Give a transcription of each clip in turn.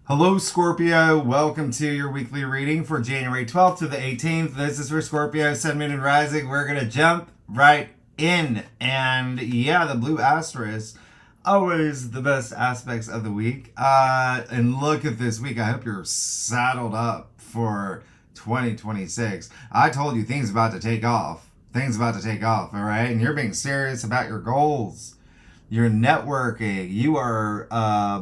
Hello, Scorpio. Welcome to your weekly reading for January 12th to the 18th. This is for Scorpio, Sun, Moon, and Rising. We're going to jump right in. And yeah, the blue asterisk, always the best aspects of the week. And look at this week. I hope you're saddled up for 2026. I told you things about to take off. Things about to take off, all right? And you're being serious about your goals. You're networking. You are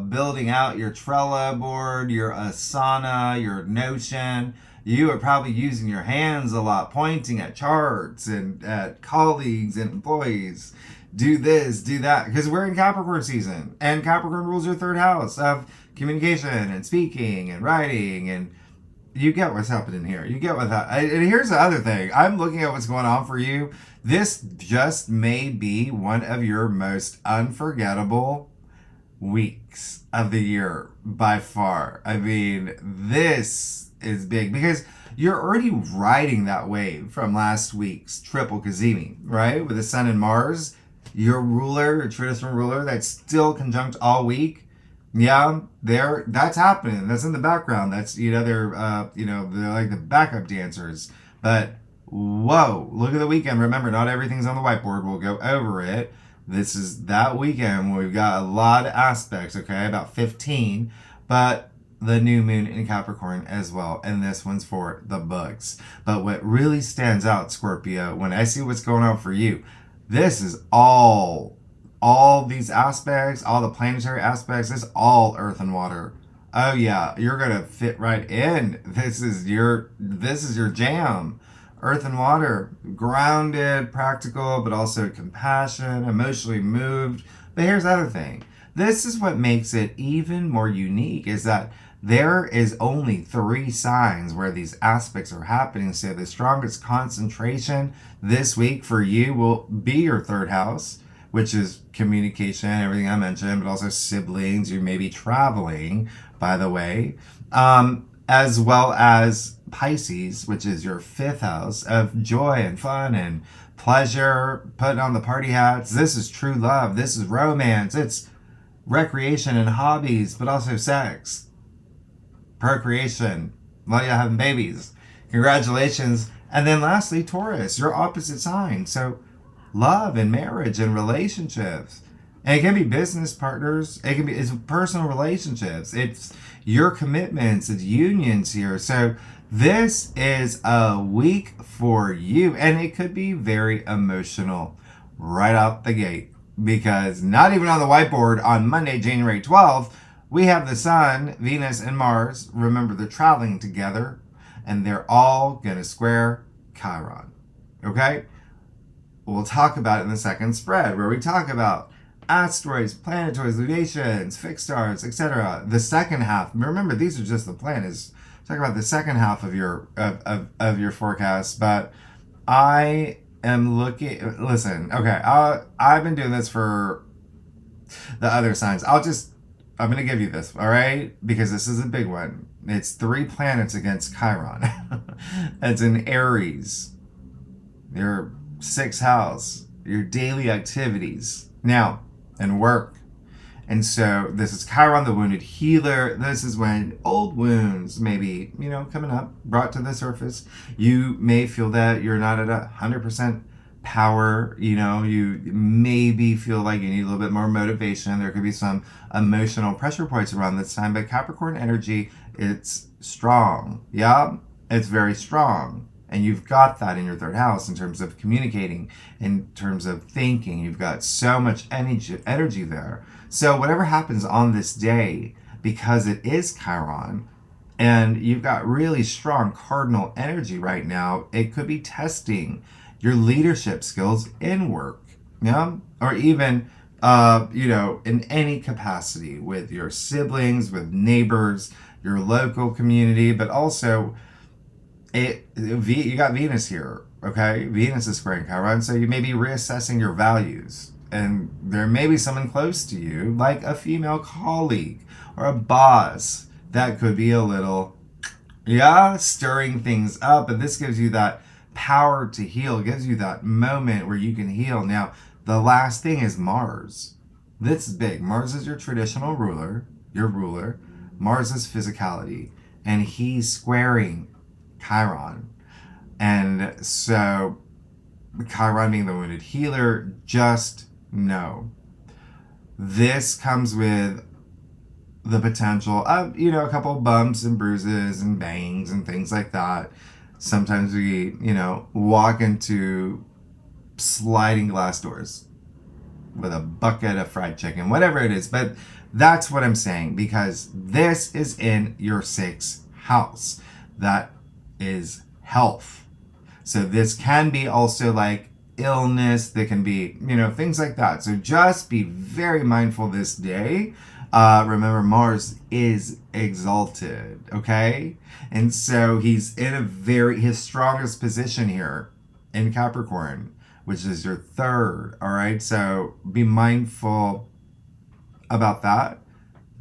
building out your Trello board, your Asana, your Notion. You are probably using your hands a lot, pointing at charts and at colleagues and employees. Do this, do that. Because we're in Capricorn season. And Capricorn rules your third house of communication and speaking and writing. And you get what's happening here. You get what that. And here's the other thing. I'm looking at what's going on for you. This just may be one of your most unforgettable weeks of the year by far. I mean, this is big because you're already riding that wave from last week's triple Kazemi, right? With the Sun and Mars, your ruler, your traditional ruler, that's still conjunct all week. Yeah, that's happening. That's in the background. That's, they're like the backup dancers. But whoa, look at the weekend. Remember, not everything's on the whiteboard. We'll go over it. This is that weekend. We've got a lot of aspects, okay? About 15. But the new moon in Capricorn as well. And this one's for the books. But what really stands out, Scorpio, when I see what's going on for you, this is all these aspects, all the planetary aspects, it's all earth and water. Oh yeah, you're gonna fit right in. This is your jam. Earth and water, grounded, practical, but also compassion, emotionally moved. But here's the other thing. This is what makes it even more unique, is that there is only 3 signs where these aspects are happening. So the strongest concentration this week for you will be your third house, which is communication, everything I mentioned, but also siblings. You may be traveling, by the way, as well as Pisces, which is your 5th house of joy and fun and pleasure, putting on the party hats. This is true love. This is romance. It's recreation and hobbies, but also sex, procreation, while you're having babies. Congratulations. And then lastly, Taurus, your opposite sign. So love and marriage and relationships. And it can be business partners. It's personal relationships. It's your commitments. It's unions here. So this is a week for you. And it could be very emotional right out the gate. Because not even on the whiteboard on Monday, January 12th, we have the Sun, Venus, and Mars. Remember, they're traveling together. And they're all going to square Chiron. Okay? We'll talk about it in the second spread, where we talk about asteroids, planetoids, lunations, fixed stars, etc. The second half. Remember, these are just the planets. Talk about the second half of your of your forecast. But I am looking. Listen, okay. I've been doing this for the other signs. I'm going to give you this, all right? Because this is a big one. It's 3 planets against Chiron. It's in Aries. Your 6th house, your daily activities, now, and work. And so this is Chiron, the wounded healer. This is when old wounds may be, coming up, brought to the surface. You may feel that you're not at 100% power. You maybe feel like you need a little bit more motivation. There could be some emotional pressure points around this time. But Capricorn energy, it's strong. Yeah, it's very strong. And you've got that in your 3rd house in terms of communicating, in terms of thinking. You've got so much energy there. So whatever happens on this day, because it is Chiron, and you've got really strong cardinal energy right now, it could be testing your leadership skills in work, or even, in any capacity with your siblings, with neighbors, your local community, but also you got Venus here, okay? Venus is squaring Chiron, so you may be reassessing your values. And there may be someone close to you, like a female colleague or a boss, that could be a little, stirring things up. But this gives you that power to heal, gives you that moment where you can heal. Now, the last thing is Mars. This is big. Mars is your traditional ruler, your ruler. Mars is physicality, and he's squaring Chiron. And so Chiron being the wounded healer, just know this comes with the potential of, a couple bumps and bruises and bangs and things like that. Sometimes we, walk into sliding glass doors with a bucket of fried chicken, whatever it is. But that's what I'm saying, because this is in your 6th house. That is health. So this can be also like illness. That can be, things like that. So just be very mindful this day. Remember, Mars is exalted, okay? And so he's in his strongest position here in Capricorn, which is your 3rd, all right? So be mindful about that.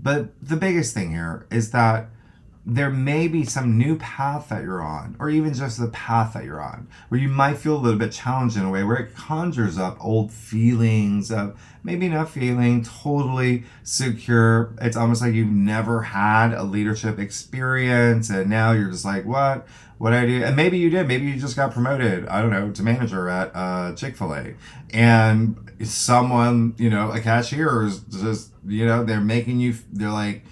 But the biggest thing here is that there may be some new path that you're on, or even just the path that you're on, where you might feel a little bit challenged in a way where it conjures up old feelings of maybe not feeling totally secure. It's almost like you've never had a leadership experience, and now you're just like, what do I do? And maybe you did. Maybe you just got promoted, I don't know, to manager at Chick-fil-A. And someone, a cashier is just, they're like,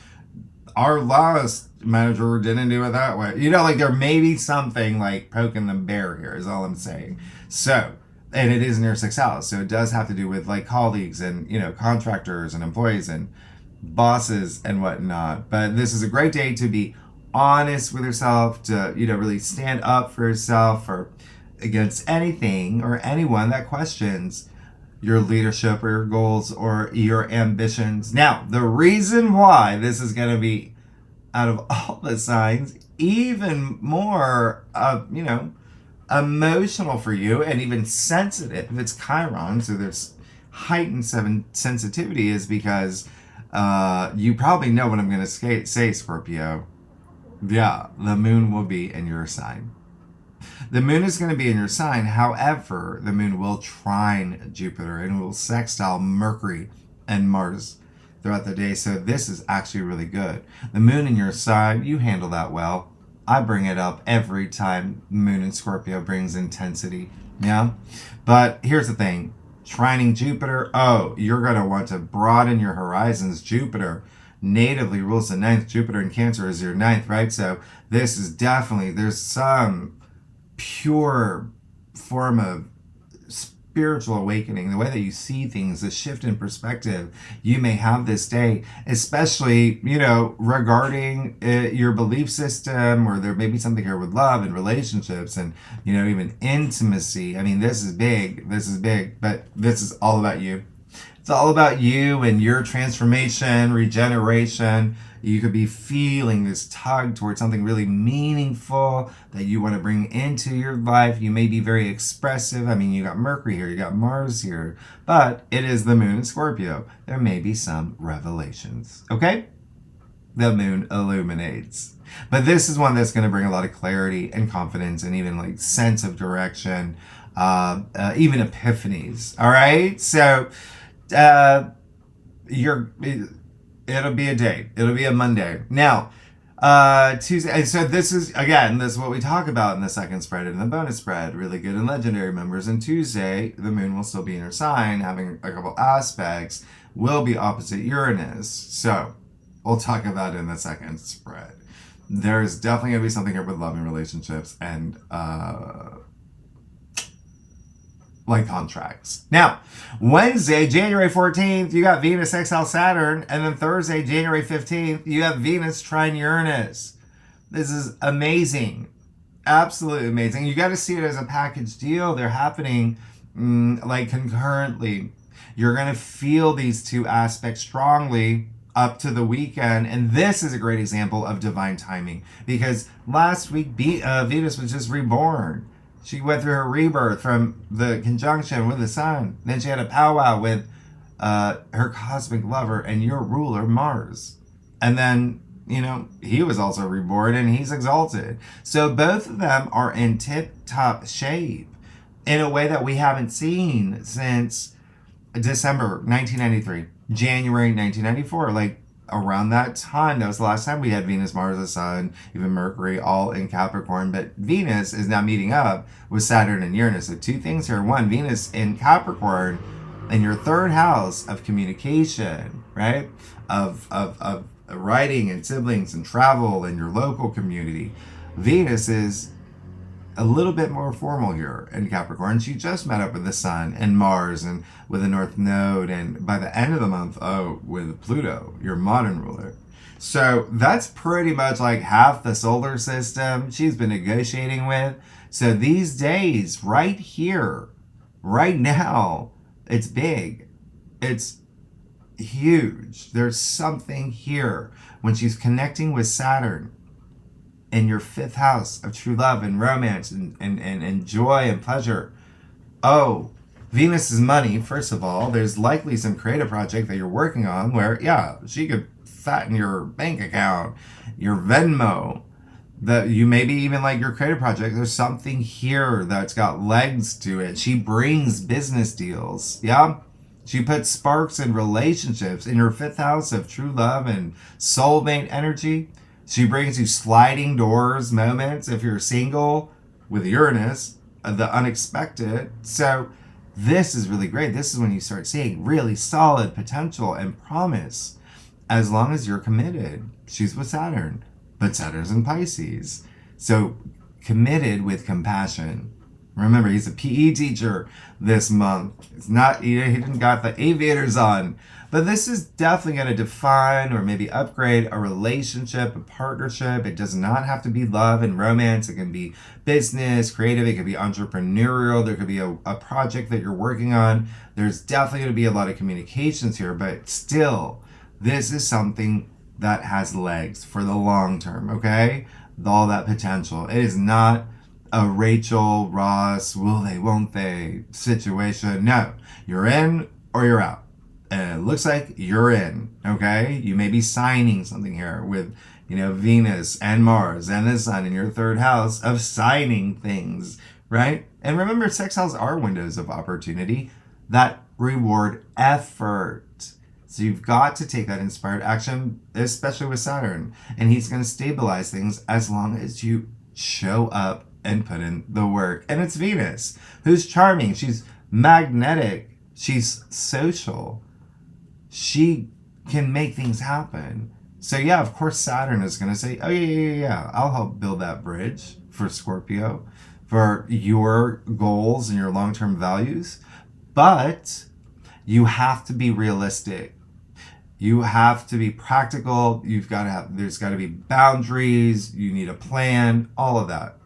our last manager didn't do it that way. Like there may be something like poking the bear here is all I'm saying. So, and it is in your 6th house. So it does have to do with like colleagues and, contractors and employees and bosses and whatnot. But this is a great day to be honest with yourself, to, really stand up for yourself or against anything or anyone that questions your leadership or your goals or your ambitions. Now, the reason why this is going to be, out of all the signs, even more, emotional for you and even sensitive. If it's Chiron, so there's heightened sensitivity, is because you probably know what I'm going to say, Scorpio. Yeah, the moon will be in your sign. The moon is going to be in your sign. However, the moon will trine Jupiter and will sextile Mercury and Mars throughout the day. So this is actually really good. The moon in your sign, you handle that well. I bring it up every time moon in Scorpio brings intensity. Yeah. But here's the thing. Trining Jupiter. Oh, you're going to want to broaden your horizons. Jupiter natively rules the 9th. Jupiter in Cancer is your 9th, right? So this is definitely, there's some pure form of spiritual awakening, the way that you see things, the shift in perspective you may have this day, especially, regarding your belief system, or there may be something here with love and relationships and, even intimacy. I mean, this is big, but this is all about you. It's all about you and your transformation, regeneration. You could be feeling this tug towards something really meaningful that you want to bring into your life. You may be very expressive. I mean, you got Mercury here, you got Mars here, but it is the moon in Scorpio. There may be some revelations, okay? The moon illuminates. But this is one that's going to bring a lot of clarity and confidence and even like sense of direction, even epiphanies, all right? So, it'll be a day. It'll be a Monday. Now, Tuesday. And so this is what we talk about in the second spread and the bonus spread. Really good and legendary members. And Tuesday, the moon will still be in her sign, having a couple aspects, will be opposite Uranus. So we'll talk about it in the second spread. There's definitely going to be something here with love and relationships and like contracts. Now, Wednesday, January 14th, you got Venus sextile Saturn, and then Thursday, January 15th, you have Venus trine Uranus. This is amazing. Absolutely amazing. You got to see it as a package deal. They're happening like concurrently. You're going to feel these two aspects strongly up to the weekend, and this is a great example of divine timing, because last week Venus was just reborn. She went through her rebirth from the conjunction with the sun. Then she had a powwow with her cosmic lover and your ruler, Mars. And then, he was also reborn and he's exalted. So both of them are in tip-top shape in a way that we haven't seen since December 1993, January 1994. Like, around that time, that was the last time we had Venus, Mars, the Sun, even Mercury, all in Capricorn. But Venus is now meeting up with Saturn and Uranus. So two things here. One, Venus in Capricorn in your third house of communication, right? Of writing and siblings and travel and your local community. Venus is a little bit more formal here in Capricorn. She just met up with the Sun and Mars and with the North Node, and by the end of the month, with Pluto, your modern ruler. So that's pretty much like half the solar system she's been negotiating with. So these days, right here, right now, it's big. It's huge. There's something here when she's connecting with Saturn in your fifth house of true love and romance and joy and pleasure. Oh, Venus is money, first of all. There's likely some creative project that you're working on where, yeah, she could fatten your bank account, your Venmo, that you maybe even like your creative project. There's something here that's got legs to it. She brings business deals, yeah? She puts sparks in relationships in your fifth house of true love and soulmate energy. She brings you sliding doors moments if you're single with Uranus, the unexpected. So this is really great. This is when you start seeing really solid potential and promise as long as you're committed. She's with Saturn, but Saturn's in Pisces. So committed with compassion. Remember, he's a PE teacher this month. It's not, he didn't got the aviators on. But this is definitely going to define or maybe upgrade a relationship, a partnership. It does not have to be love and romance. It can be business, creative. It could be entrepreneurial. There could be a project that you're working on. There's definitely going to be a lot of communications here. But still, this is something that has legs for the long term, okay? All that potential. It is not a Rachel, Ross, will they, won't they situation. No, you're in or you're out. And it looks like you're in, okay? You may be signing something here with, Venus and Mars and the Sun in your third house of signing things, right? And remember, sextiles are windows of opportunity that reward effort. So you've got to take that inspired action, especially with Saturn. And he's going to stabilize things as long as you show up and put in the work. And it's Venus, who's charming. She's magnetic. She's social. She can make things happen. So yeah, of course Saturn is going to say, oh yeah, I'll help build that bridge for Scorpio, for your goals and your long-term values. But you have to be realistic. You have to be practical. There's got to be boundaries. You need a plan, all of that,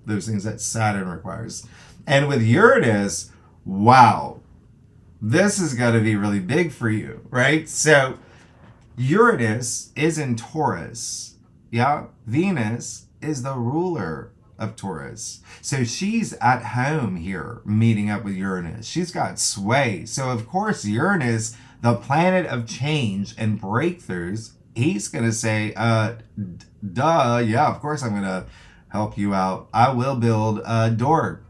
those things that Saturn requires. And with Uranus, wow, this is going to be really big for you, right? So Uranus is in Taurus. Yeah. Venus is the ruler of Taurus. So she's at home here meeting up with Uranus. She's got sway. So of course, Uranus, the planet of change and breakthroughs, he's going to say, duh, yeah, of course I'm going to help you out. I will build a door.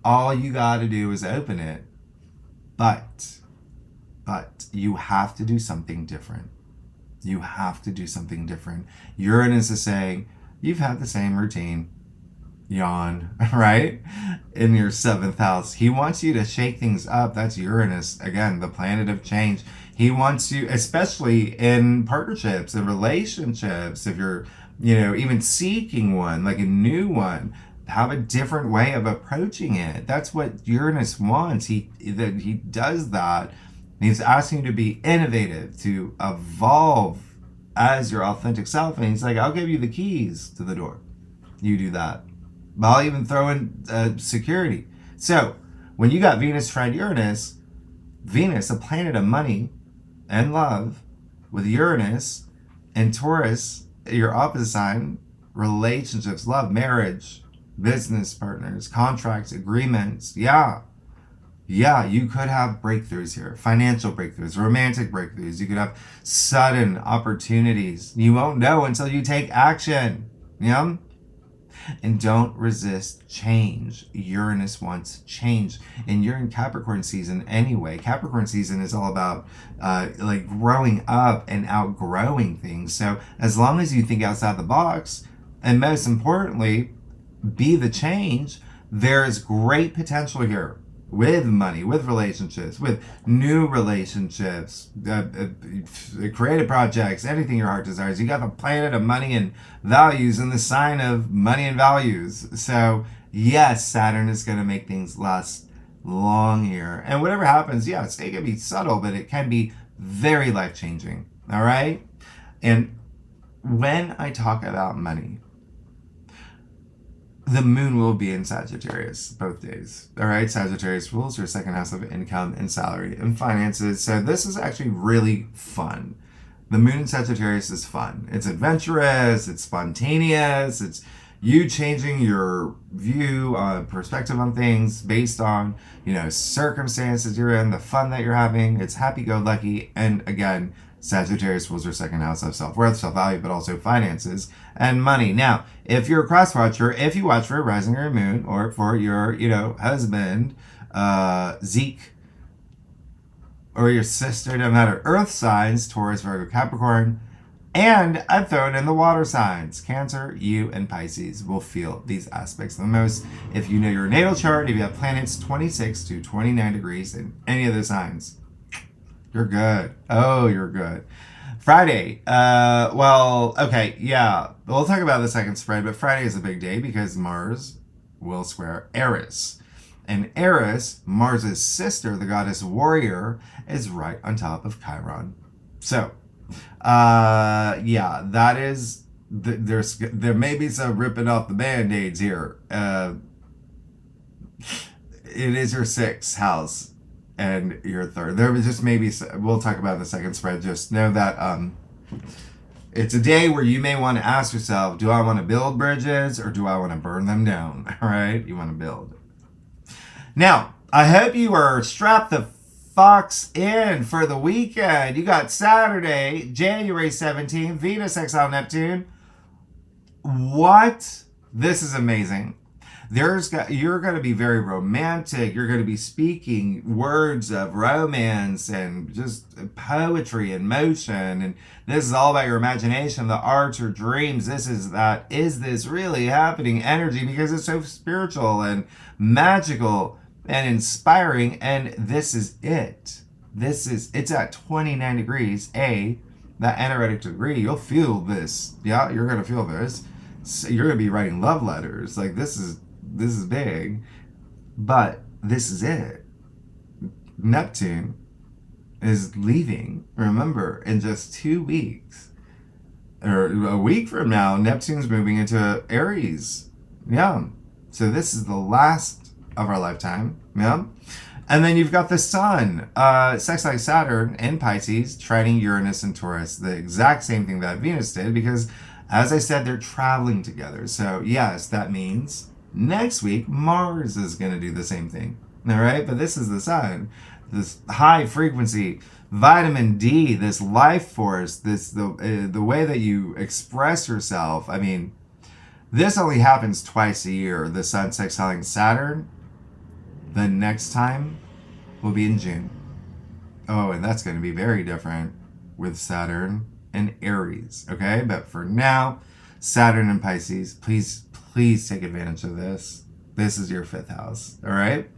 All you got to do is open it. But you have to do something different. You have to do something different. Uranus is saying, you've had the same routine. Yawn, right? In your seventh house. He wants you to shake things up. That's Uranus. Again, the planet of change. He wants you, especially in partnerships and relationships, if you're, even seeking one, like a new one, have a different way of approaching it. That's what Uranus wants. He does that. He's asking you to be innovative, to evolve as your authentic self. And he's like, I'll give you the keys to the door. You do that. But I'll even throw in security. So when you got Venus trine Uranus, Venus, a planet of money and love, with Uranus and Taurus, your opposite sign, relationships, love, marriage, business partners, contracts, agreements. Yeah, you could have breakthroughs here. Financial breakthroughs, romantic breakthroughs. You could have sudden opportunities. You won't know until you take action. Yeah? And don't resist change. Uranus wants change. And you're in Capricorn season anyway. Capricorn season is all about like growing up and outgrowing things. So as long as you think outside the box, and most importantly, be the change, there is great potential here with money, with relationships, with new relationships, creative projects, anything your heart desires. You got the planet of money and values in the sign of money and values. So yes, Saturn is going to make things last long here. And whatever happens, yes, it can be subtle, but it can be very life-changing. All right? And when I talk about money, the moon will be in Sagittarius both days. All right, Sagittarius rules your second house of income and salary and finances. So this is actually really fun. The moon in Sagittarius is fun. It's adventurous, it's spontaneous, it's you changing your view, perspective on things based on, circumstances you're in, the fun that you're having. It's happy-go-lucky. And again, Sagittarius rules your second house of self-worth, self-value, but also finances and money. Now, if you're a cross-watcher, if you watch for a rising or a moon, or for your, husband, Zeke, or your sister, no matter, earth signs, Taurus, Virgo, Capricorn, and I've thrown in the water signs, Cancer, you, and Pisces will feel these aspects the most. If you know your natal chart, if you have planets 26 to 29 degrees in any of the signs, you're good. Oh, you're good. Friday. Okay, yeah. We'll talk about the second spread, but Friday is a big day because Mars will square Eris. And Eris, Mars' sister, the goddess warrior, is right on top of Chiron. So, that is, there may be some ripping off the band-aids here. It is your sixth house. And your third. There was just maybe, we'll talk about the second spread. Just know that it's a day where you may want to ask yourself, do I want to build bridges or do I want to burn them down? All right, you want to build. Now, I hope you are strapped the fox in for the weekend. You got Saturday, January 17th, Venus exile Neptune. What? This is amazing. You're going to be very romantic. You're going to be speaking words of romance and just poetry and motion. And this is all about your imagination, the arts, your dreams. Is this really happening energy, because it's so spiritual and magical and inspiring. And this is it. It's at 29 degrees, that energetic degree. You'll feel this. Yeah, you're going to feel this. So you're going to be writing love letters. Like this is big, but this is it. Neptune is leaving, remember, in just 2 weeks. Or a week from now, Neptune's moving into Aries. Yeah. So this is the last of our lifetime. Yeah. And then you've got the sun, sextile Saturn in Pisces, trining Uranus and Taurus. The exact same thing that Venus did, because, as I said, they're traveling together. So yes, that means next week, Mars is going to do the same thing. All right? But this is the sun. This high frequency, vitamin D, this life force, the way that you express yourself. I mean, this only happens twice a year. The sun sextiling Saturn. The next time will be in June. Oh, and that's going to be very different with Saturn and Aries. Okay? But for now, Saturn and Pisces, please take advantage of this. This is your fifth house, all right?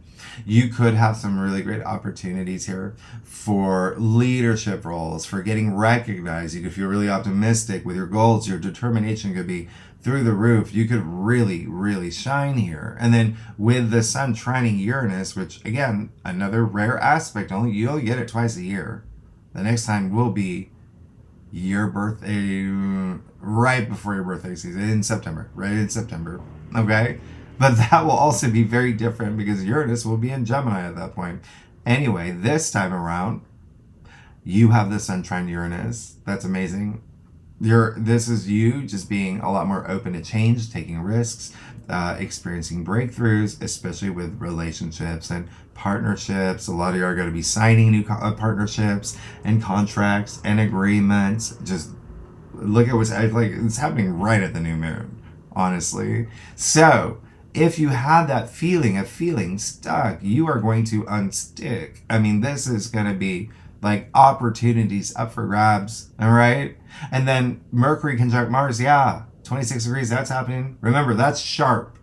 You could have some really great opportunities here for leadership roles, for getting recognized. You could feel really optimistic with your goals. Your determination could be through the roof. You could really, really shine here. And then with the sun trining Uranus, which, again, another rare aspect, only you'll get it twice a year. The next time will be your birthday, right before your birthday season, in September, okay? But that will also be very different because Uranus will be in Gemini at that point. Anyway, this time around, you have the sun trine Uranus. That's amazing. This is you just being a lot more open to change, taking risks, experiencing breakthroughs, especially with relationships and partnerships. A lot of you are going to be signing new partnerships and contracts and agreements. Just look at what's like. It's happening right at the new moon. honestly. So if you had that feeling of feeling stuck, you are going to unstick. I mean, this is going to be like opportunities up for grabs. All right. And then Mercury conjunct Mars. Yeah. 26 degrees. That's happening. Remember, that's sharp,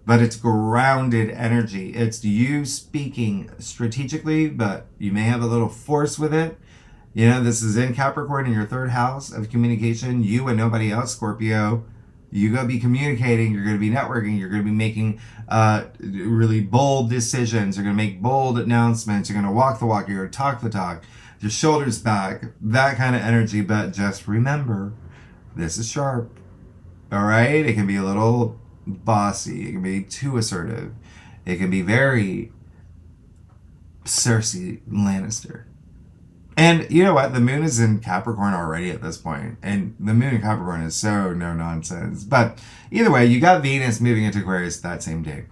but it's grounded energy. It's you speaking strategically, but you may have a little force with it. You know, this is in Capricorn in your third house of communication. You and nobody else, Scorpio. You're going to be communicating. You're going to be networking. You're going to be making really bold decisions. You're going to make bold announcements. You're going to walk the walk. You're going to talk the talk. Your shoulders back. That kind of energy. But just remember, this is sharp. All right? It can be a little bossy. It can be too assertive. It can be very Cersei Lannister. And you know what? The moon is in Capricorn already at this point. And the moon in Capricorn is so no nonsense. But either way, you got Venus moving into Aquarius that same day.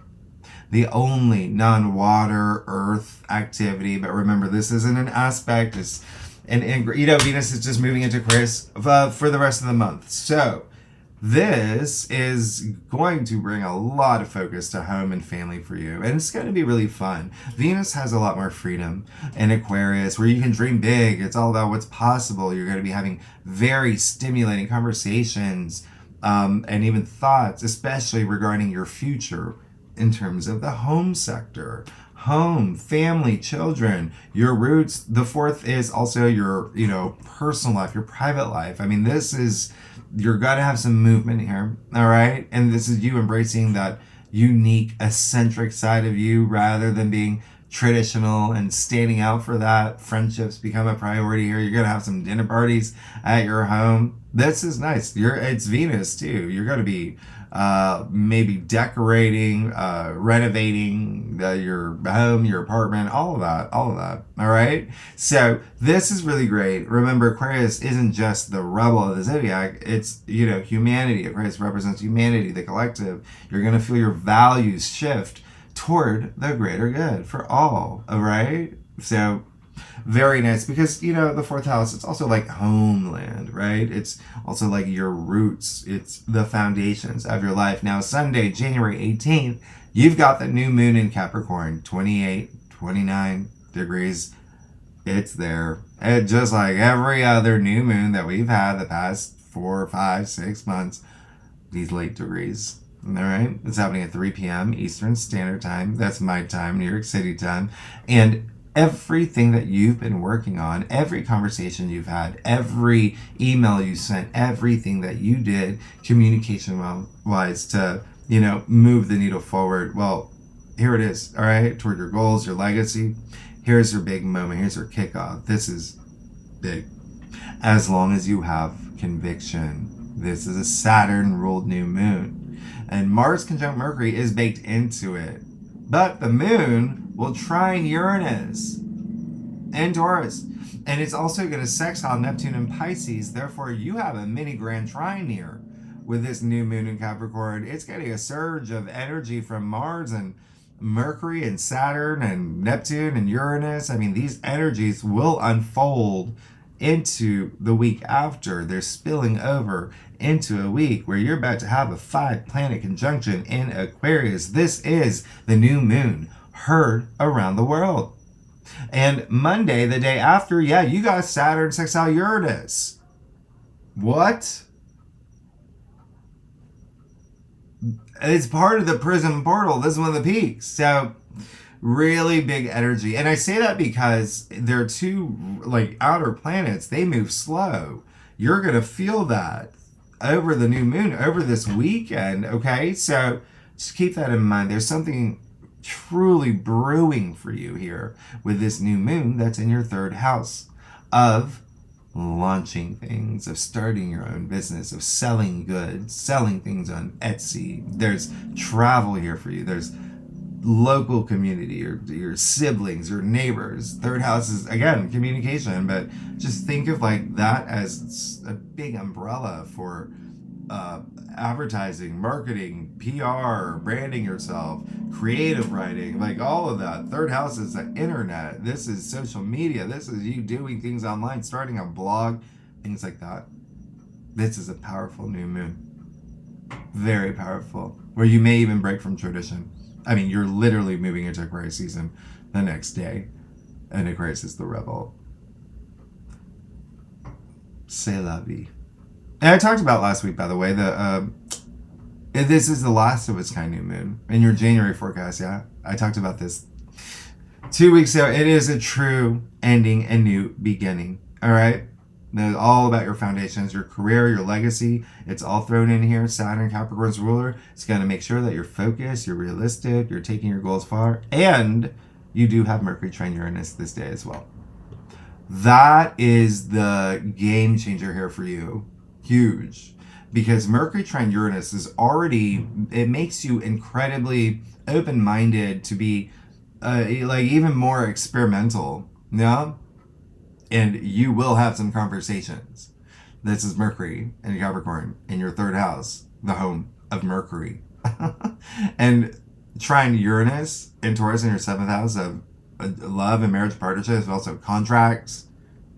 The only non-water, earth activity. But remember, this isn't an aspect. And you know, Venus is just moving into Aquarius for the rest of the month. So this is going to bring a lot of focus to home and family for you. And it's going to be really fun. Venus has a lot more freedom in Aquarius where you can dream big. It's all about what's possible. You're going to be having very stimulating conversations and even thoughts, especially regarding your future in terms of the home sector. Home, family, children, your roots. The fourth is also your, you know, personal life, your private life. I mean, this is... You're going to have some movement here, all right? And this is you embracing that unique, eccentric side of you rather than being traditional and standing out for that. Friendships become a priority here. You're going to have some dinner parties at your home. This is nice. It's Venus, too. You're going to be maybe decorating, renovating your home, your apartment, all of that, all right? So this is really great. Remember, Aquarius isn't just the rebel of the zodiac. It's, you know, humanity. Aquarius represents humanity, the collective. You're going to feel your values shift toward the greater good for all right? So very nice, because you know the fourth house, it's also like homeland, right? It's also like your roots. It's the foundations of your life. Now Sunday, January 18th, you've got the new moon in Capricorn, 28, 29 degrees. It's there. And just like every other new moon that we've had the past 4, 5, 6 months, these late degrees. All right, it's happening at 3 p.m. Eastern Standard Time. That's my time, New York City time. And everything that you've been working on, every conversation you've had, every email you sent, everything that you did communication-wise to, you know, move the needle forward. Well, here it is, all right, toward your goals, your legacy. Here's your big moment. Here's your kickoff. This is big. As long as you have conviction. This is a Saturn-ruled new moon. And Mars conjunct Mercury is baked into it. But the moon will trine Uranus and Taurus. And it's also going to sextile Neptune and Pisces. Therefore, you have a mini grand trine here with this new moon in Capricorn. It's getting a surge of energy from Mars and Mercury and Saturn and Neptune and Uranus. I mean, these energies will unfold into the week after. They're spilling over into a week where you're about to have a 5-planet conjunction in Aquarius. This is the new moon heard around the world. And Monday, the day after, yeah, you got Saturn sextile Uranus. What? It's part of the prism portal. This is one of the peaks. So really big energy. And I say that because they're two like outer planets. They move slow. You're going to feel that over the new moon, over this weekend. Okay. So just keep that in mind. There's something truly brewing for you here with this new moon that's in your third house of launching things, of starting your own business, of selling goods, selling things on Etsy. There's travel here for you. There's local community, your siblings, your neighbors. Third house is, again, communication, but just think of like that as a big umbrella for advertising, marketing, PR, branding yourself, creative writing, like all of that. Third house is the internet. This is social media. This is you doing things online, starting a blog, things like that. This is a powerful new moon. Very powerful. Where you may even break from tradition. I mean, you're literally moving into Aquarius season the next day. And Aquarius is the rebel. C'est la vie. And I talked about last week, by the way, this is the last of its kind new moon in your January forecast. Yeah, I talked about this 2 weeks ago. It is a true ending and new beginning. All right. It's all about your foundations, your career, your legacy. It's all thrown in here. Saturn, Capricorn's ruler. It's going to make sure that you're focused, you're realistic, you're taking your goals far. And you do have Mercury trine Uranus this day as well. That is the game changer here for you. Huge. Because Mercury trine Uranus is already, it makes you incredibly open-minded to be like even more experimental. Yeah? And you will have some conversations. This is Mercury and Capricorn in your third house, the home of Mercury. And trine Uranus in Taurus in your seventh house of love and marriage partnerships, but also contracts.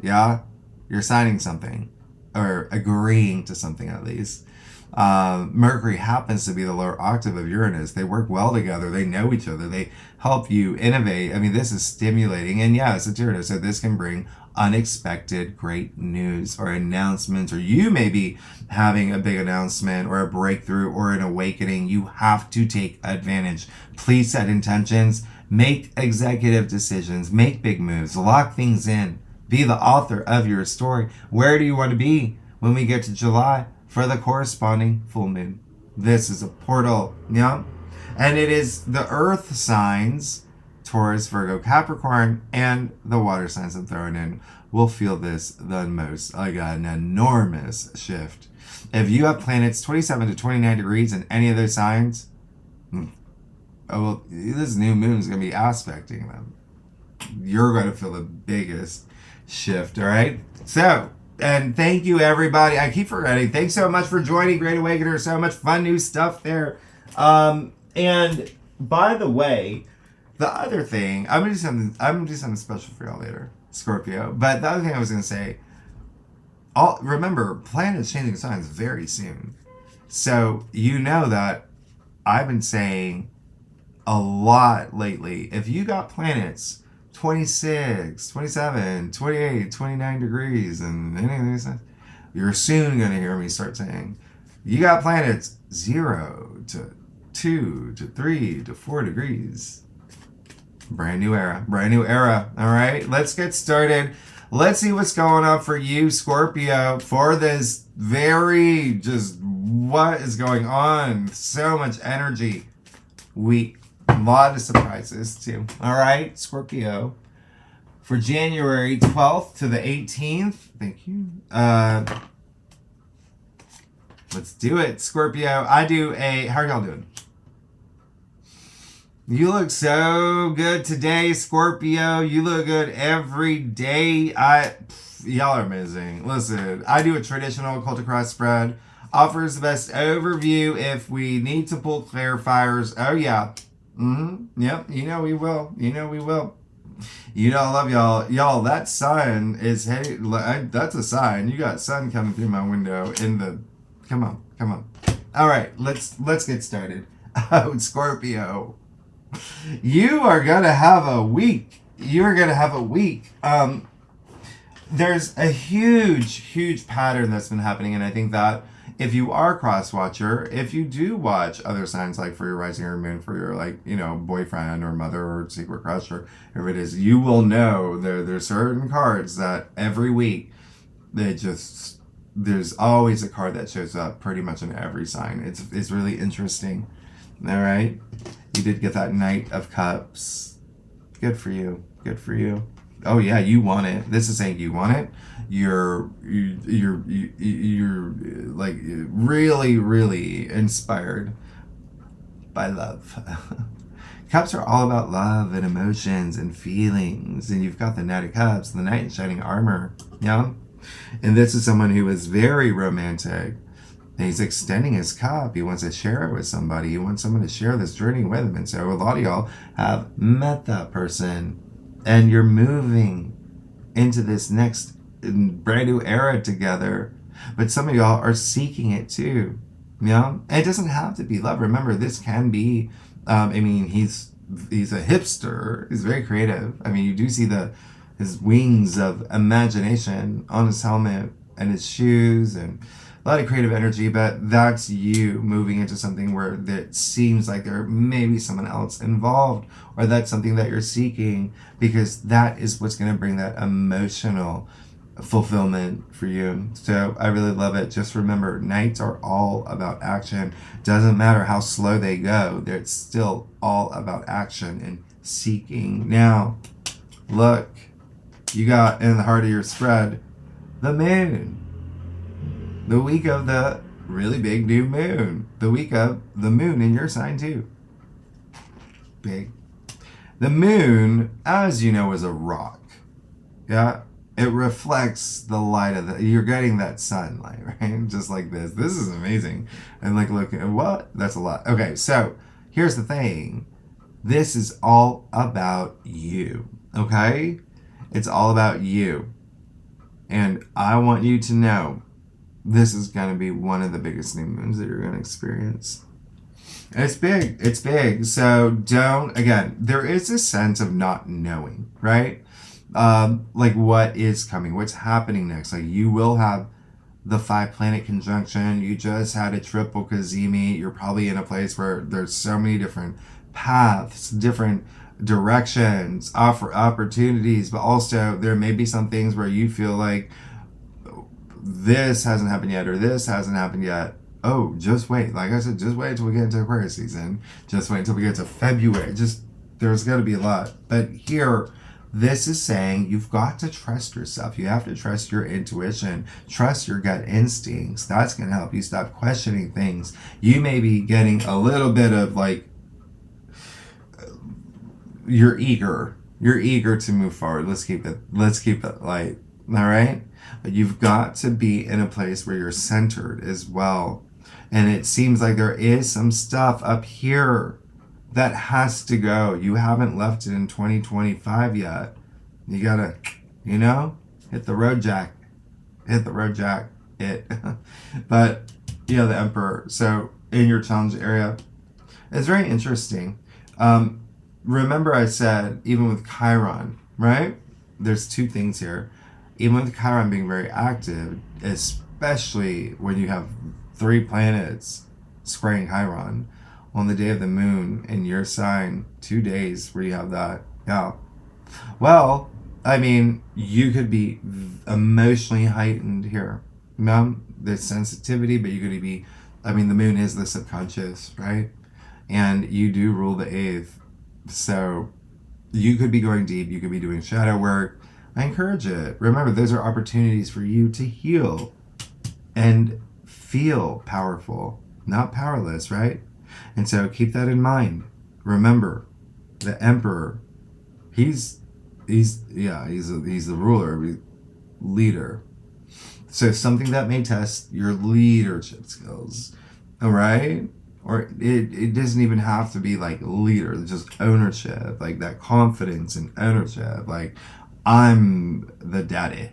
Yeah? You're signing something or agreeing to something at least. Mercury happens to be the lower octave of Uranus. They work well together. They know each other. They help you innovate. I mean, this is stimulating. And yeah, it's a Uranus, so this can bring unexpected great news or announcements, or you may be having a big announcement or a breakthrough or an awakening. You have to take advantage. Please set intentions, make executive decisions, make big moves, lock things in, be the author of your story. Where do you want to be when we get to July for the corresponding full moon? This is a portal, yeah? And it is the earth signs, Taurus, Virgo, Capricorn, and the water signs I'm throwing in will feel this the most, like an enormous shift. If you have planets 27 to 29 degrees in any of those signs, well, this new moon is going to be aspecting them. You're going to feel the biggest shift, all right? So, and thank you, everybody. I keep forgetting. Thanks so much for joining Great Awakener. So much fun new stuff there. And by the way, the other thing, I'm gonna do something special for y'all later, Scorpio. But the other thing I was gonna say, remember, planets changing signs very soon. So you know that I've been saying a lot lately. If you got planets 26, 27, 28, 29 degrees, and any of these things, you're soon gonna hear me start saying, you got planets 0 to 2 to 3 to 4 degrees. Brand new era. All right, let's get started. Let's see what's going on for you, Scorpio, for this very just what is going on. So much energy. A lot of surprises too. All right, Scorpio, for January 12th to the 18th. Thank you. Let's do it, Scorpio. How are y'all doing? You look so good today, Scorpio. You look good every day. Y'all are amazing. Listen, I do a traditional occult cross spread. Offers the best overview if we need to pull clarifiers. Oh, yeah. Yep. You know we will. You know I love y'all. Y'all, that sun is, hey, that's a sign. You got sun coming through my window come on. All right, let's get started. Oh, Scorpio. You are going to have a week. There's a huge pattern that's been happening. And I think that if you are a cross-watcher, if you do watch other signs, like for your rising or moon, for your, like, you know, boyfriend or mother or secret crush or whatever it is, you will know there's certain cards that every week, there's always a card that shows up pretty much in every sign. It's really interesting. All right. You did get that Knight of Cups. Good for you. Oh yeah, you want it. This is saying you want it. You're like really inspired by love. Cups are all about love and emotions and feelings. And you've got the Knight of Cups, the Knight in Shining Armor. Yeah. And this is someone who is very romantic. He's extending his cup. He wants to share it with somebody. He wants someone to share this journey with him. And so a lot of y'all have met that person. And you're moving into this next brand new era together. But some of y'all are seeking it too. Yeah, it doesn't have to be love. Remember, this can be. I mean, he's a hipster. He's very creative. I mean, you do see his wings of imagination on his helmet and his shoes and a lot of creative energy. But that's you moving into something where it seems like there may be someone else involved, or that's something that you're seeking, because that is what's going to bring that emotional fulfillment for you. So I really love it. Just remember, nights are all about action. Doesn't matter how slow they go, it's still all about action and seeking. Now look, you got in the heart of your spread the moon, the week of the really big new moon, the week of the moon in your sign too. Big. The moon, as you know, is a rock. Yeah, it reflects the light of you're getting that sunlight, right? Just like this. This is amazing. And like, look, what? That's a lot. Okay, so here's the thing. This is all about you, okay? It's all about you. And I want you to know this is going to be one of the biggest new moons that you're going to experience. It's big. It's big. So again, there is a sense of not knowing, right? Like what is coming, what's happening next. Like you will have the 5-planet conjunction. You just had a triple Kazemi. You're probably in a place where there's so many different paths, different directions, offer opportunities, but also there may be some things where you feel like this hasn't happened yet, or this hasn't happened yet. Oh, just wait. Like I said, just wait until we get into Aquarius season. Just wait until we get to February. There's got to be a lot. But here, this is saying you've got to trust yourself. You have to trust your intuition, trust your gut instincts. That's going to help you stop questioning things. You may be getting a little bit of like, you're eager to move forward. Let's keep it light. All right. But you've got to be in a place where you're centered as well. And it seems like there is some stuff up here that has to go. You haven't left it in 2025 yet. You gotta, hit the road jack. But, the Emperor. So in your challenge area, it's very interesting. Remember I said, even with Chiron, right? There's two things here. Even with Chiron being very active, especially when you have 3 planets squaring Chiron on the day of the moon in your sign, 2 days where you have that. Yeah. Well, I mean, you could be emotionally heightened here. The sensitivity, but you could be, the moon is the subconscious, right? And you do rule the 8th. So you could be going deep. You could be doing shadow work. I encourage it. Remember, those are opportunities for you to heal and feel powerful, not powerless, right? And so keep that in mind. Remember, the Emperor, he's the ruler, leader. So something that may test your leadership skills, all right? Or it doesn't even have to be like leader, just ownership, like that confidence and ownership. Like, I'm the daddy.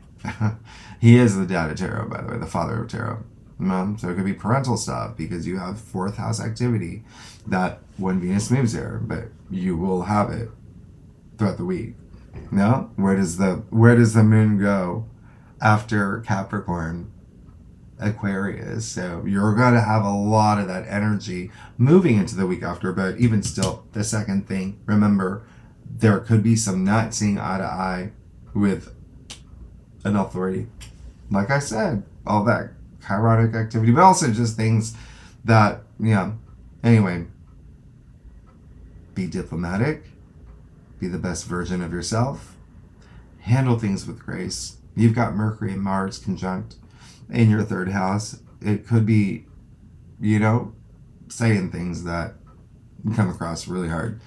He is the dad of tarot, by the way, the father of tarot. So it could be parental stuff because you have 4th house activity that when Venus moves there, but you will have it throughout the week. No? Where does the moon go after Capricorn? Aquarius. So you're going to have a lot of that energy moving into the week after. But even still, the second thing, remember, there could be some not seeing eye to eye with an authority. Like I said, all that chironic activity, but also just things that, anyway, be diplomatic, be the best version of yourself, handle things with grace. You've got Mercury and Mars conjunct in your 3rd house. It could be, saying things that come across really hard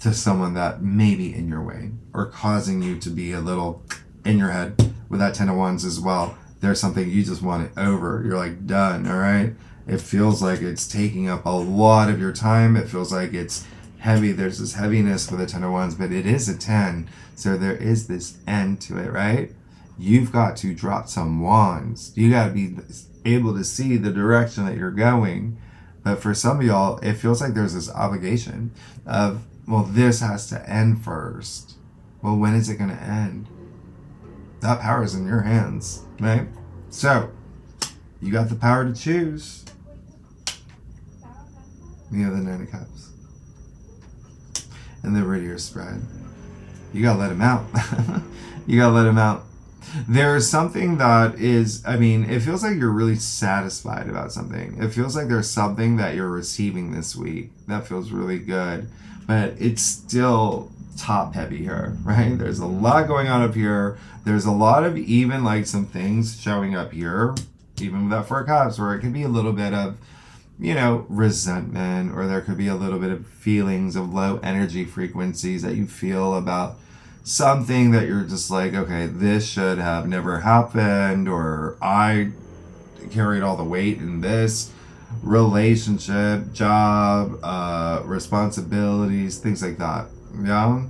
to someone that may be in your way or causing you to be a little in your head. With that 10 of Wands as well, there's something you just want it over. You're like, done, all right? It feels like it's taking up a lot of your time. It feels like it's heavy. There's this heaviness with the 10 of Wands, but it is a 10. So there is this end to it, right? You've got to drop some wands. You got to be able to see the direction that you're going. But for some of y'all, it feels like there's this obligation of, well, this has to end first. Well, when is it going to end? That power is in your hands, right? So, you got the power to choose. You have the Nine of Cups. And the Ritter spread. You got to let him out. You got to let him out. There's something that is, I mean, it feels like you're really satisfied about something. It feels like there's something that you're receiving this week that feels really good. But it's still top heavy here, right? There's a lot going on up here. There's a lot of even like some things showing up here, even with that Four of Cups, where it could be a little bit of, you know, resentment, or there could be a little bit of feelings of low energy frequencies that you feel about something that you're just like, okay, this should have never happened, or I carried all the weight in this relationship, job, responsibilities, things like that. Yeah,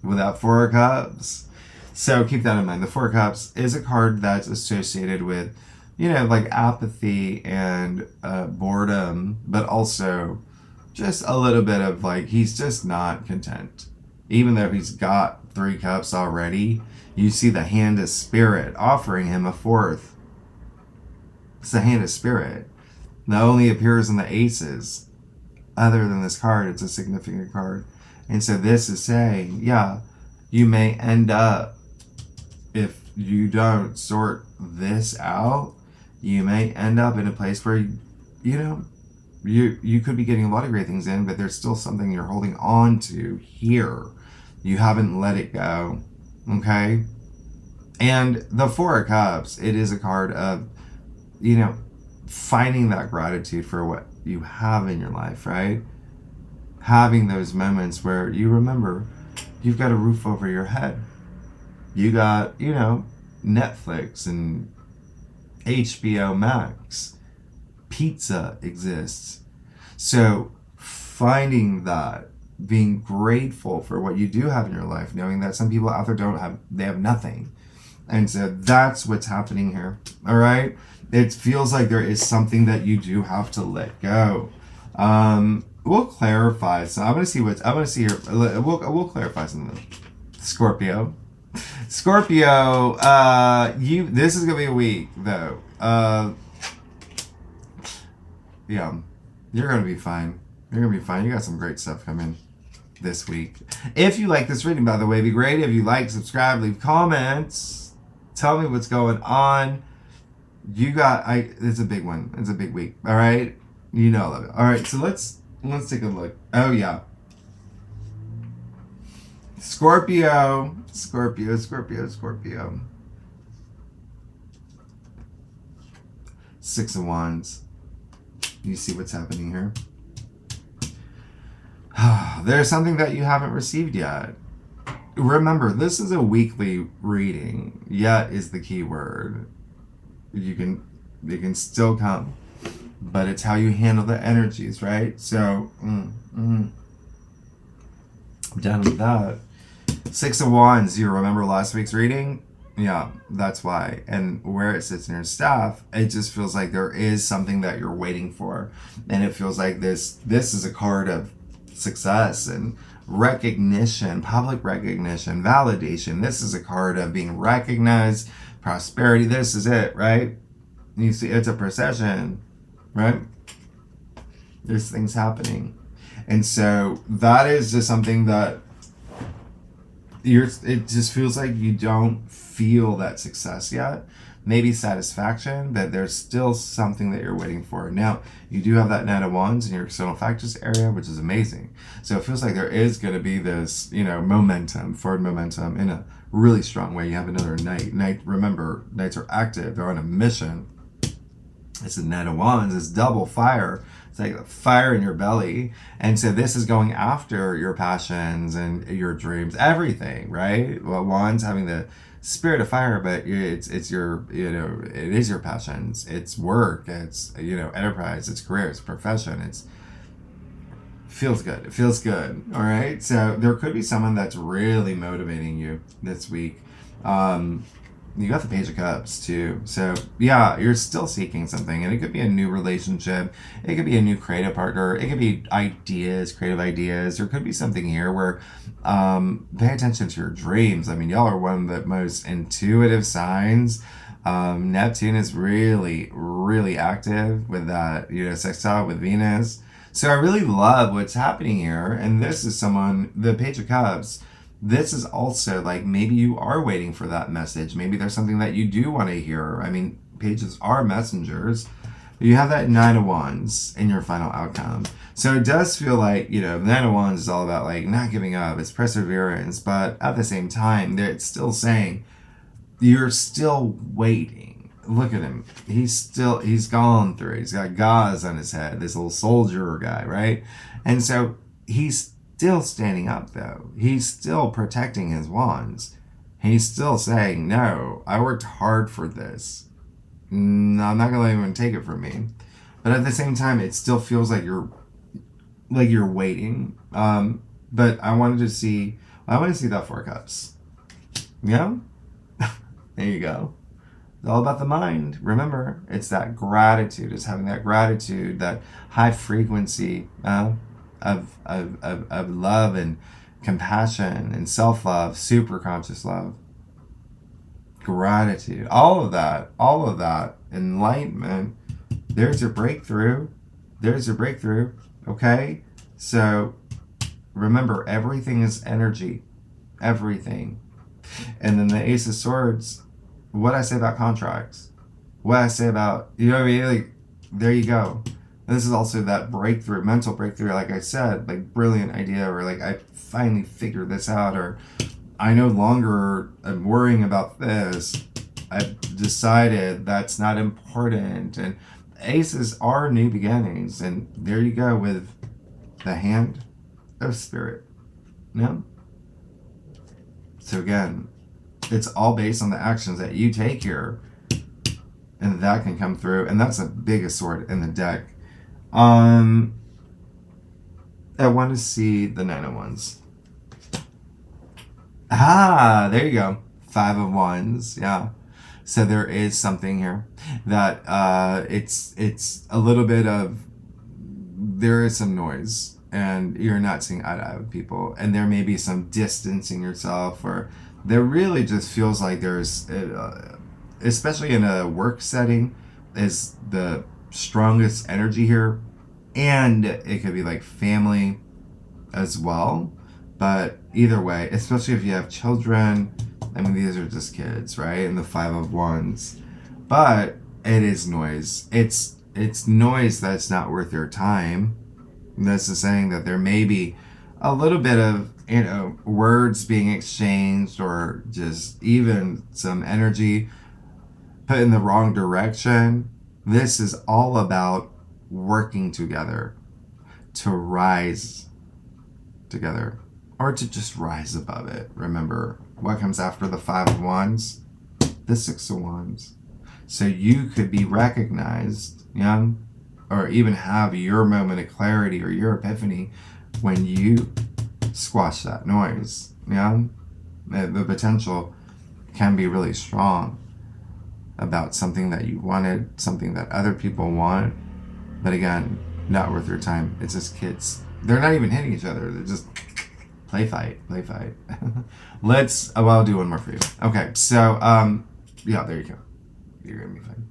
with that Four of Cups. So keep that in mind. The Four of Cups is a card that's associated with, you know, like apathy and boredom, but also just a little bit of like, he's just not content. Even though he's got 3 cups already, you see the Hand of Spirit offering him a 4th. It's the Hand of Spirit. That only appears in the aces. Other than this card, it's a significant card. And so this is saying, yeah, you may end up, if you don't sort this out, you may end up in a place where, you know, you could be getting a lot of great things in, but there's still something you're holding on to here. You haven't let it go. Okay? And the Four of Cups, it is a card of, you know, finding that gratitude for what you have in your life, right? Having those moments where you remember you've got a roof over your head. You got, you know, Netflix and HBO Max. Pizza exists. So finding that, being grateful for what you do have in your life, knowing that some people out there they have nothing. And so that's what's happening here. All right. It feels like there is something that you do have to let go. We'll clarify. So I'm going to see here. We'll clarify something. Scorpio, this is going to be a week though. Yeah, you're going to be fine. You're going to be fine. You got some great stuff coming this week. If you like this reading, by the way, it'd be great if you like, subscribe, leave comments. Tell me what's going on. It's a big one. It's a big week. All right. You know I love it. All right. So let's take a look. Oh, yeah. Scorpio. 6 of Wands. You see what's happening here? There's something that you haven't received yet. Remember, this is a weekly reading. Yet is the key word. It can still come, but it's how you handle the energies, right? So, down with that. 6 of Wands. You remember last week's reading? Yeah, that's why. And where it sits in your staff, it just feels like there is something that you're waiting for. And it feels like this is a card of success and recognition, public recognition, validation. This is a card of being recognized, prosperity. This is it, right? You see, it's a procession, right? There's things happening. And so that is just something that it just feels like you don't feel that success yet. Maybe satisfaction, but there's still something that you're waiting for. Now, you do have that Knight of Wands in your external factors area, which is amazing. So it feels like there is going to be this, you know, forward momentum in a really strong way. You have another Knight. Remember, Knights are active. They're on a mission. It's a Knight of Wands. It's double fire. It's like a fire in your belly. And so this is going after your passions and your dreams, everything, right? Well, Wands having the spirit of fire, but it's your, you know, it is your passions. It's work. It's, you know, enterprise. It's career. It's profession. Feels good. It feels good. All right. So there could be someone that's really motivating you this week. You got the Page of Cups too. So yeah, you're still seeking something, and it could be a new relationship. It could be a new creative partner. It could be ideas, creative ideas. There could be something here where pay attention to your dreams. I mean, y'all are one of the most intuitive signs. Neptune is really, really active with that, sextile with Venus. So I really love what's happening here. And this is someone, the Page of Cups, this is also like maybe you are waiting for that message. Maybe there's something that you do want to hear. I mean, pages are messengers. You have that Nine of Wands in your final outcome. So it does feel like, Nine of Wands is all about like not giving up. It's perseverance. But at the same time, it's still saying you're still waiting. Look at him. He's gone through. He's got gauze on his head. This little soldier guy, right? And so he's still standing up though. He's still protecting his wands. He's still saying, no, I worked hard for this. No, I'm not gonna let anyone take it from me. But at the same time, it still feels like you're waiting. But I want to see that Four Cups. Yeah? There you go. It's all about the mind. Remember, it's that gratitude. It's having that gratitude, that high frequency of love and compassion and self-love, super conscious love, gratitude, all of that, enlightenment. There's your breakthrough. Okay? So remember, everything is energy. Everything. And then the Ace of Swords, what I say about contracts, what I say about, what I mean? Like, there you go. This is also that breakthrough, mental breakthrough, like I said, like brilliant idea, or like I finally figured this out, or I no longer am worrying about this. I've decided that's not important. And aces are new beginnings. And there you go with the Hand of Spirit. No? So again, it's all based on the actions that you take here. And that can come through. And that's the biggest sword in the deck. I want to see the Nine of Wands. There you go. Five of Wands. Yeah. So there is something here that it's a little bit of, there is some noise and you're not seeing eye to eye with people, and there may be some distancing yourself, or there really just feels like there's, especially in a work setting, is the strongest energy here, and it could be like family as well. But either way, especially if you have children, I mean, these are just kids, right? And the Five of Wands, but it is noise. It's noise that's not worth your time. This is saying that there may be a little bit of, words being exchanged, or just even some energy put in the wrong direction. This is all about working together to rise together, or to just rise above it. Remember, what comes after the Five of Wands? The Six of Wands. So you could be recognized, or even have your moment of clarity or your epiphany when you squash that noise. The potential can be really strong about something that you wanted, something that other people want, but again, not worth your time. It's just kids. They're not even hitting each other. They're just play fight. I'll do one more for you. Okay, so yeah, there you go. You're gonna be fine.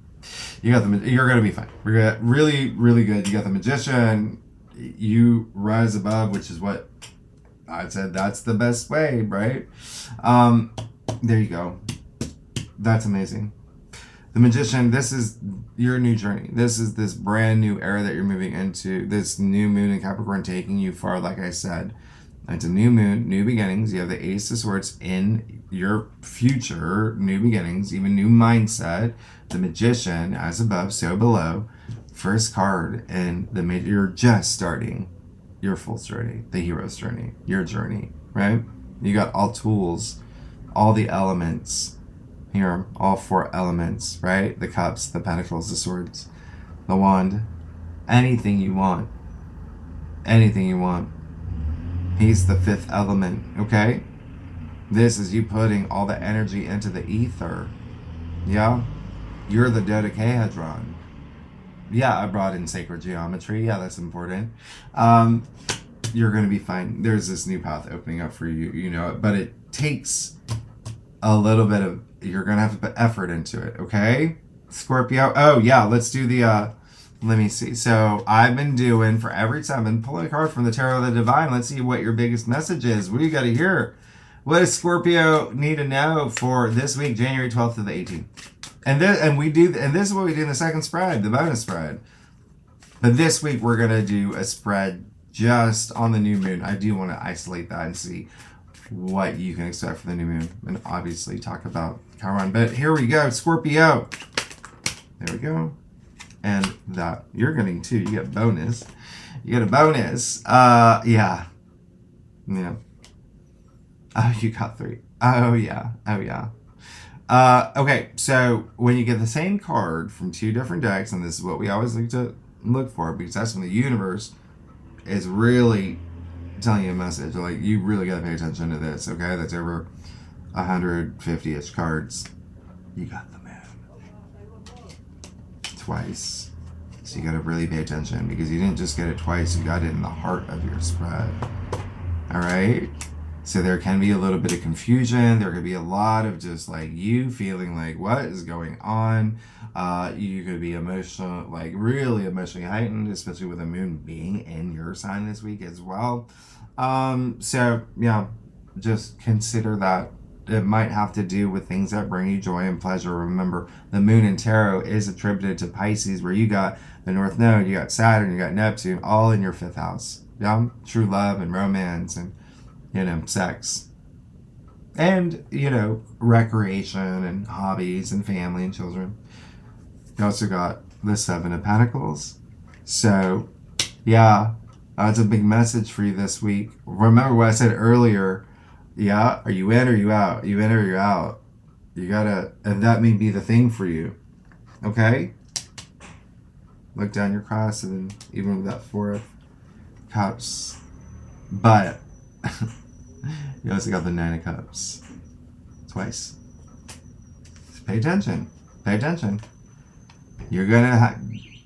You're gonna be fine. We're gonna really, really good. You got the Magician. You rise above, which is what I said. That's the best way, right? There you go. That's amazing. The Magician, this is your new journey. This is this brand new era that you're moving into. This new moon in Capricorn taking you far, like I said. It's a new moon, new beginnings. You have the Ace of Swords in your future, new beginnings, even new mindset. The Magician, as above, so below. First card, and you're just starting your Fool's journey, the Hero's journey, your journey, right? You got all tools, all the elements here, all four elements, right? The Cups, the Pentacles, the Swords, the Wand, anything you want. He's the fifth element, okay? This is you putting all the energy into the ether, Yeah. You're the dodecahedron. Yeah, I brought in sacred geometry. Yeah, that's important. You're going to be fine. There's this new path opening up for you, you know, but it takes a little bit of, you're going to have to put effort into it, okay? Scorpio. Oh, yeah, let's do the, let me see. So I've been doing, for every time, I've been pulling a card from the Tarot of the Divine. Let's see what your biggest message is. What do you got to hear? What does Scorpio need to know for this week, January 12th to the 18th? And this is what we do in the second spread, the bonus spread. But this week we're gonna do a spread just on the new moon. I do want to isolate that and see what you can expect for the new moon, and obviously talk about Chiron. But here we go, Scorpio. There we go, and that you're getting two. You get bonus. You get a bonus. Yeah. Oh, you got three. Oh yeah. Okay, so when you get the same card from two different decks, and this is what we always like to look for, because that's when the universe is really telling you a message. Like, you really got to pay attention to this, okay? That's over 150-ish cards. You got the moon. Twice. So you got to really pay attention, because you didn't just get it twice, you got it in the heart of your spread. All right? So there can be a little bit of confusion. There could be a lot of just like you feeling like, what is going on? You could be emotional, like really emotionally heightened, especially with the moon being in your sign this week as well. So yeah, just consider that it might have to do with things that bring you joy and pleasure. Remember, the moon in tarot is attributed to Pisces, where you got the North Node, you got Saturn, you got Neptune, all in your 5th house. Yeah, true love and romance and, you know, sex, and, you know, recreation and hobbies and family and children. You also got the 7 of Pentacles. So, yeah, that's a big message for you this week. Remember what I said earlier. Yeah, are you in or you out? You in or you out? You gotta, and that may be the thing for you. Okay? Look down your cross, and then even with that 4th Cups. But you also got the 9 of Cups. Twice. So pay attention. Pay attention. You're gonna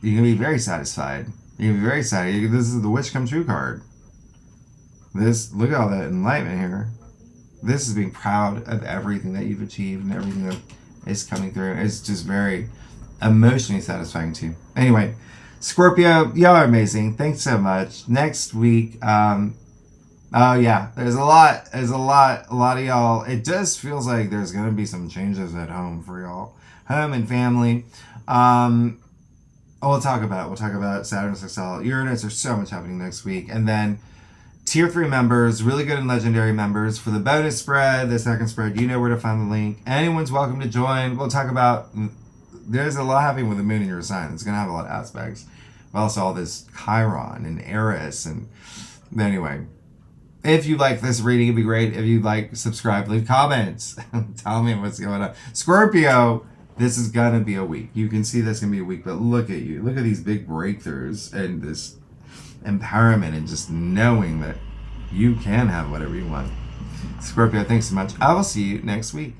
be very satisfied. You're gonna be very excited. This is the Wish Come True card. Look at all that enlightenment here. This is being proud of everything that you've achieved and everything that is coming through. It's just very emotionally satisfying too. Anyway, Scorpio, y'all are amazing. Thanks so much. Next week, oh yeah, there's a lot of y'all. It just feels like there's gonna be some changes at home for y'all, home and family. We'll talk about it. Saturn, Sextile, Uranus. There's so much happening next week, and then Tier 3 members, really good and legendary members for the bonus spread, the second spread. You know where to find the link. Anyone's welcome to join. We'll talk about. There's a lot happening with the moon in your sign. It's gonna have a lot of aspects. But also all this Chiron and Eris, and anyway. If you like this reading, it'd be great if you like, subscribe, leave comments. Tell me what's going on. Scorpio, this is gonna be a week. You can see this gonna be a week, but look at you. Look at these big breakthroughs and this empowerment and just knowing that you can have whatever you want. Scorpio, thanks so much. I will see you next week.